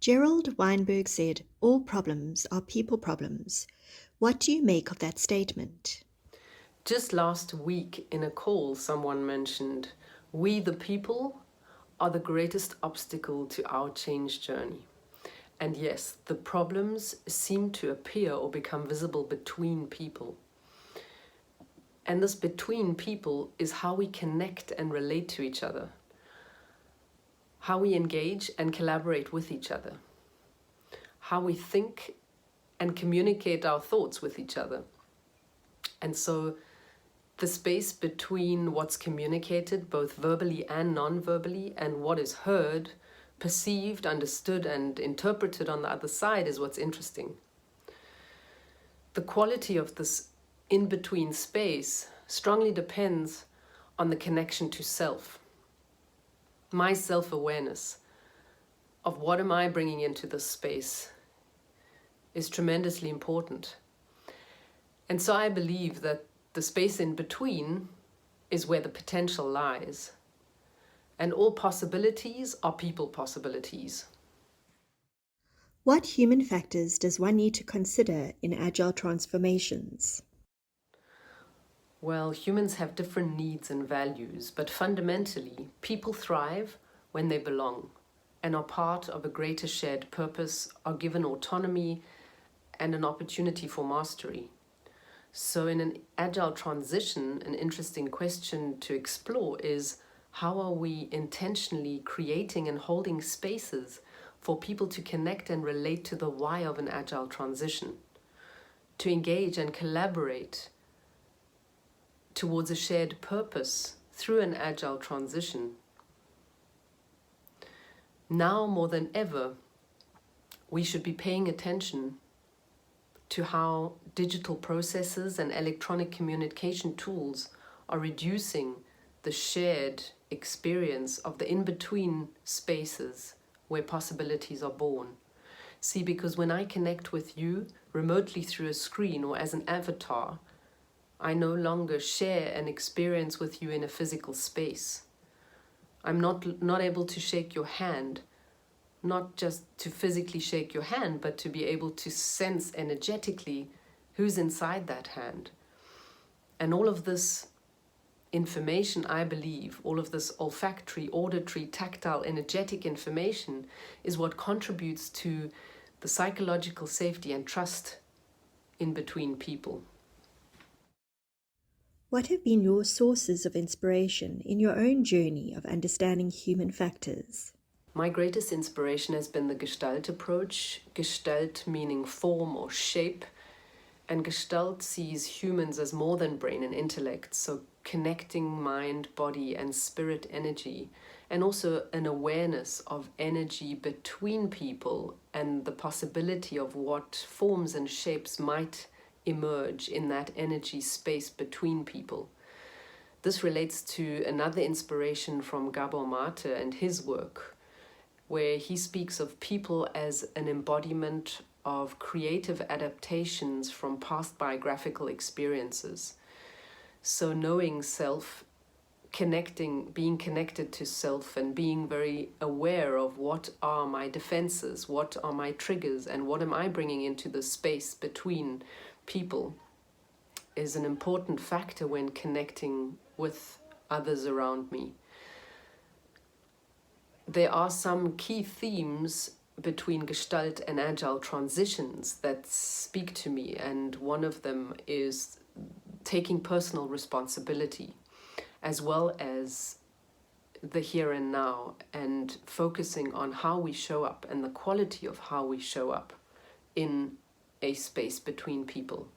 Gerald Weinberg said, "All problems are people problems." What do you make of that statement? Just last week in a call, someone mentioned, we the people are the greatest obstacle to our change journey. And yes, the problems seem to appear or become visible between people. And this between people is how we connect and relate to each other, how we engage and collaborate with each other, how we think and communicate our thoughts with each other. And so the space between what's communicated, both verbally and non-verbally, and what is heard, perceived, understood, and interpreted on the other side is what's interesting. The quality of this in-between space strongly depends on the connection to self. My self-awareness of what am I bringing into this space is tremendously important. And so I believe that the space in between is where the potential lies. And all possibilities are people possibilities. What human factors does one need to consider in agile transformations? Well, humans have different needs and values, but fundamentally, people thrive when they belong and are part of a greater shared purpose, are given autonomy and an opportunity for mastery. So in an agile transition, an interesting question to explore is, how are we intentionally creating and holding spaces for people to connect and relate to the why of an agile transition, to engage and collaborate towards a shared purpose through an agile transition? Now more than ever, we should be paying attention to how digital processes and electronic communication tools are reducing the shared experience of the in-between spaces where possibilities are born. See, because when I connect with you remotely through a screen or as an avatar, I no longer share an experience with you in a physical space. I'm not able to shake your hand, not just to physically shake your hand, but to be able to sense energetically who's inside that hand. And all of this information, I believe, all of this olfactory, auditory, tactile, energetic information is what contributes to the psychological safety and trust in between people. What have been your sources of inspiration in your own journey of understanding human factors? My greatest inspiration has been the Gestalt approach, Gestalt meaning form or shape, and Gestalt sees humans as more than brain and intellect, so connecting mind, body, and spirit energy, and also an awareness of energy between people and the possibility of what forms and shapes might emerge in that energy space between people. This relates to another inspiration from Gabor Mate and his work, where he speaks of people as an embodiment of creative adaptations from past biographical experiences. So knowing self, being connected to self, and being very aware of what are my defenses, what are my triggers, and what am I bringing into the space between people is an important factor when connecting with others around me. There are some key themes between Gestalt and Agile transitions that speak to me, and one of them is taking personal responsibility as well as the here and now, and focusing on how we show up and the quality of how we show up in a space between people.